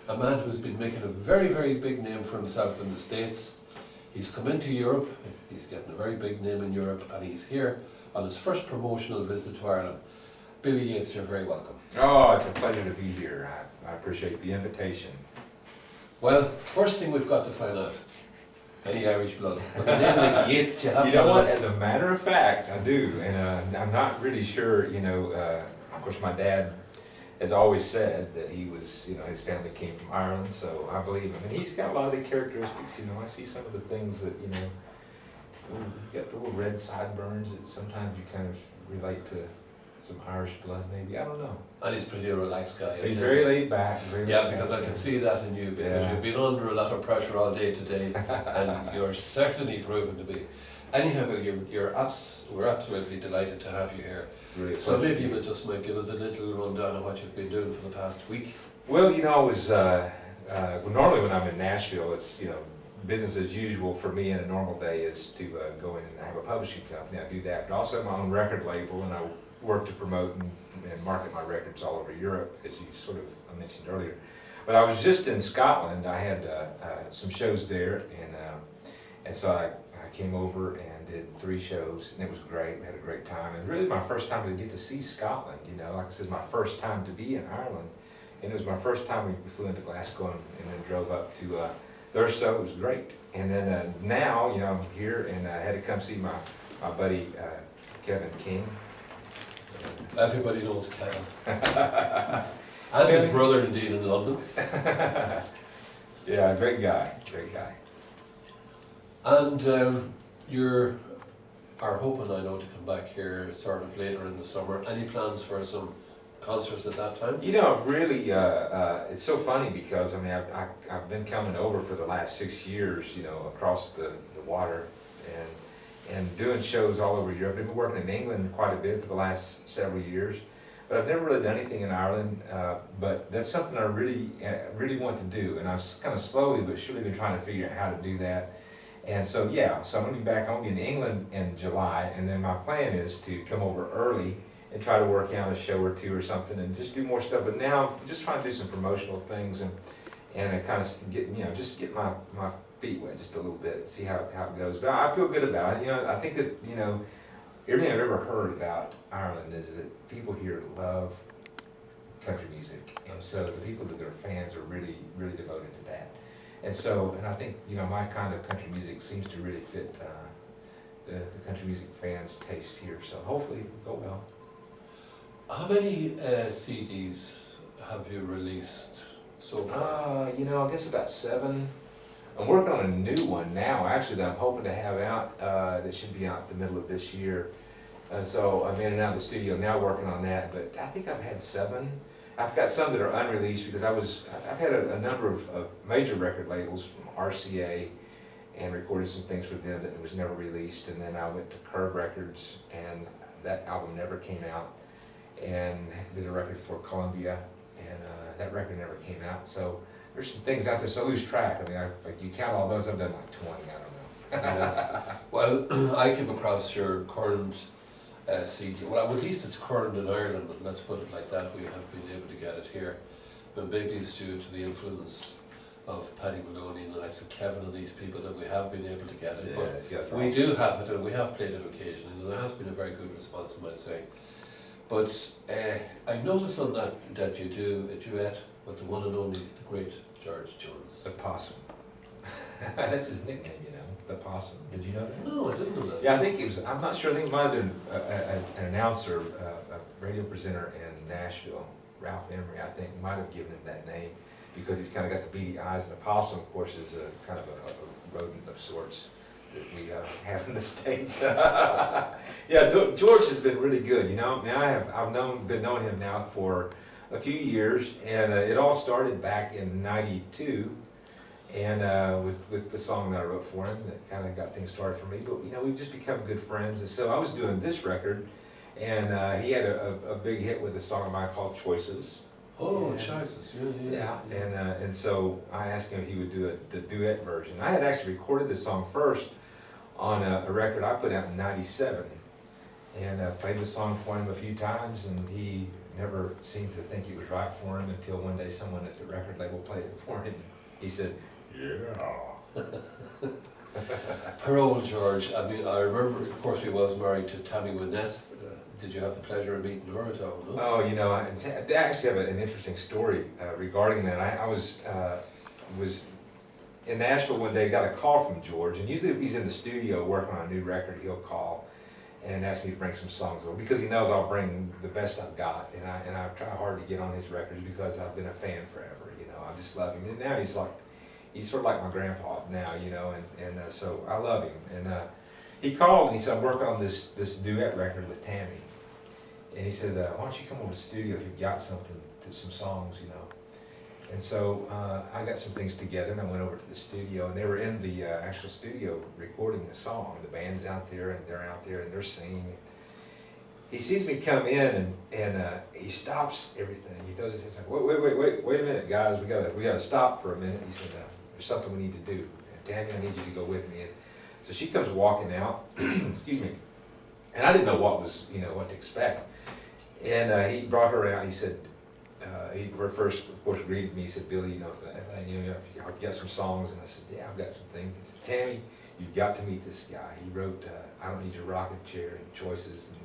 a man who's been making a very, very big name for himself in the States. He's come into Europe, he's getting a very big name in Europe, and he's here on his first promotional visit to Ireland. Billy Yates, you're very welcome. Oh, it's a pleasure to be here. I appreciate the invitation. Well, first thing we've got to find out, any Irish blood. With a name like Yates, you have You to know have what? it. As a matter of fact, I do, and I'm not really sure. Of course, my dad has always said that he was, his family came from Ireland, so I believe him. And he's got a lot of the characteristics. I see some of the things that he's got the little red sideburns that sometimes you kind of relate to some Irish blood, maybe. I don't know. And he's pretty a relaxed guy. He's very laid back. Yeah, because I can see that in you, because you've been under a lot of pressure all day today, and you're certainly proven to be. Anyhow, we're absolutely delighted to have you here. Really so maybe you might give us a little rundown of what you've been doing for the past week. Well, I was, normally when I'm in Nashville, it's, business as usual for me in a normal day is to go in and have a publishing company. I do that, but also have my own record label, and I work to promote and market my records all over Europe, as you sort of mentioned earlier. But I was just in Scotland. I had some shows there, and so I came over and did 3 shows, and it was great. We had a great time, and really my first time to get to see Scotland. Like I said, my first time to be in Ireland, and it was my first time we flew into Glasgow and then drove up to Thurso. It was great. And then now, I'm here, and I had to come see my buddy Kevin King. Everybody knows Kevin. And his brother, indeed, in London. Yeah, great guy. And you are hoping, I know, to come back here sort of later in the summer. Any plans for some concerts at that time? I've really, it's so funny because, I've been coming over for the last 6 years, across the water, and doing shows all over Europe. I've been working in England quite a bit for the last several years, but I've never really done anything in Ireland. But that's something I really want to do, and I've kind of slowly but surely been trying to figure out how to do that. And so so I'm going to be back. I'm going to be in England in July, and then my plan is to come over early and try to work out a show or 2 or something, and just do more stuff. But now I'm just trying to do some promotional things and kind of get just get my feet wet just a little bit and see how it goes. But I feel good about it. I think that everything I've ever heard about Ireland is that people here love country music, and so the people that are fans are really, really devoted to that. And I think my kind of country music seems to really fit the country music fans' taste here. So hopefully it'll go well. How many CDs have you released so far? I guess about 7. I'm working on a new one now, actually, that I'm hoping to have out. That should be out the middle of this year. So I'm in and out of the studio now working on that. But I think I've had 7. I've got some that are unreleased because I've had a number of major record labels from RCA and recorded some things for them that was never released. And then I went to Curb Records, and that album never came out. And did a record for Columbia, and that record never came out. So there's some things out there, so I lose track. You count all those, I've done like 20, I don't know. Yeah. Well, I came across your current CD. Well, at least it's current in Ireland, but let's put it like that. We have been able to get it here. But maybe it's due to the influence of Paddy Maloney and the likes of Kevin and these people that we have been able to get it. But we do have it, and we have played it occasionally, and there has been a very good response, I might say. But I noticed on that you do a duet with the one and only, the great George Jones. The Possum. That's his nickname, the Possum. Did you know that? No, I didn't know that. Yeah, I think I'm not sure, I think it might have been an announcer, a radio presenter in Nashville, Ralph Emery, I think, might have given him that name because he's kind of got the beady eyes, and the possum, of course, is a kind of a rodent of sorts that we have in the States. Yeah, George has been really good. I've been knowing him now for a few years, and it all started back in '92, and with the song that I wrote for him that kind of got things started for me. But we've just become good friends, and so I was doing this record, and he had a big hit with a song of mine called Choices. Oh, Choices, yeah. And so I asked him if he would do the duet version. I had actually recorded this song first on a record I put out in '97, and played the song for him a few times, and he never seemed to think it was right for him until one day someone at the record label played it for him. He said, yeah. Poor old George. I mean, I remember, of course, he was married to Tammy Wynette. Did you have the pleasure of meeting her at all? No? Oh, you know, I actually have an interesting story regarding that. I was in Nashville one day, got a call from George, and usually if he's in the studio working on a new record, he'll call and ask me to bring some songs over because he knows I'll bring the best I've got, and I try hard to get on his records because I've been a fan forever. You know, I just love him, and now he's sort of like my grandpa now, you know, and so I love him. And he called and he said, I'm working on this duet record with Tammy. And he said, why don't you come over to the studio if you've got something, some songs, you know. And so I got some things together and I went over to the studio, and they were in the actual studio recording the song. The band's out there and they're out there and they're singing. He sees me come in and he stops everything. He throws his hands like, wait a minute, guys, we gotta stop for a minute. He said, there's something we need to do. And Tammy, I need you to go with me. And so she comes walking out, excuse me, and I didn't know what to expect. And he brought her out. He said, he first, of course, greeted me. He said, Billy, you know, I've got some songs. And I said, yeah, I've got some things. He said, Tammy, you've got to meet this guy. He wrote I Don't Need Your Rocking Chair and Choices, and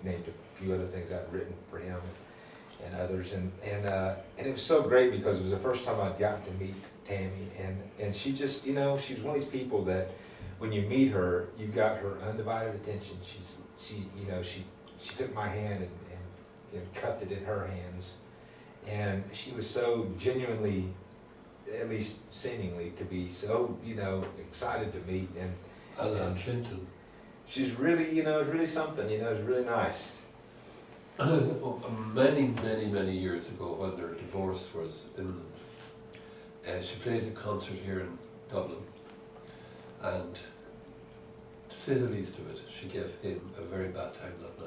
named a few other things I'd written for him and others. And it was so great because it was the first time I'd gotten to meet Tammy. And she just, you know, she was one of these people that when you meet her, you got her undivided attention. She took my hand and cupped it in her hands. And she was so genuinely, at least seemingly, to be so, you know, excited to meet. And Clinton. She's really, you know, it's really something, you know, it's really nice. Many years ago, when their divorce was imminent, she played a concert here in Dublin, and to say the least of it, she gave him a very bad time that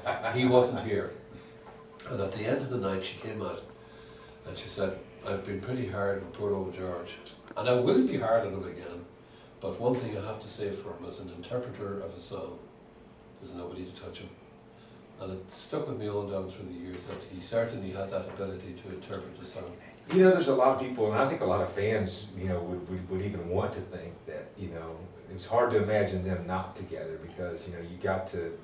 night. He wasn't here. And at the end of the night she came out and she said, I've been pretty hard on poor old George, and I will be hard on him again, but one thing I have to say for him as an interpreter of a song, there's nobody to touch him. And it stuck with me all down through the years that he certainly had that ability to interpret a song. You know, there's a lot of people, and I think a lot of fans, you know, would even want to think that, you know, it's hard to imagine them not together because, you know, you got to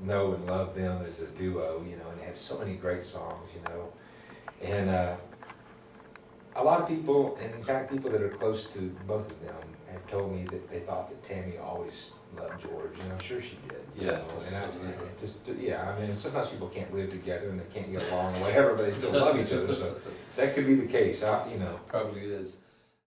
know and love them as a duo, you know, and they had so many great songs, you know. And a lot of people, and in fact people that are close to both of them, have told me that they thought that Tammy always loved George, and I'm sure she did. Yeah, I mean, sometimes people can't live together and they can't get along or whatever, but they still love each other, so that could be the case, you know. Probably is.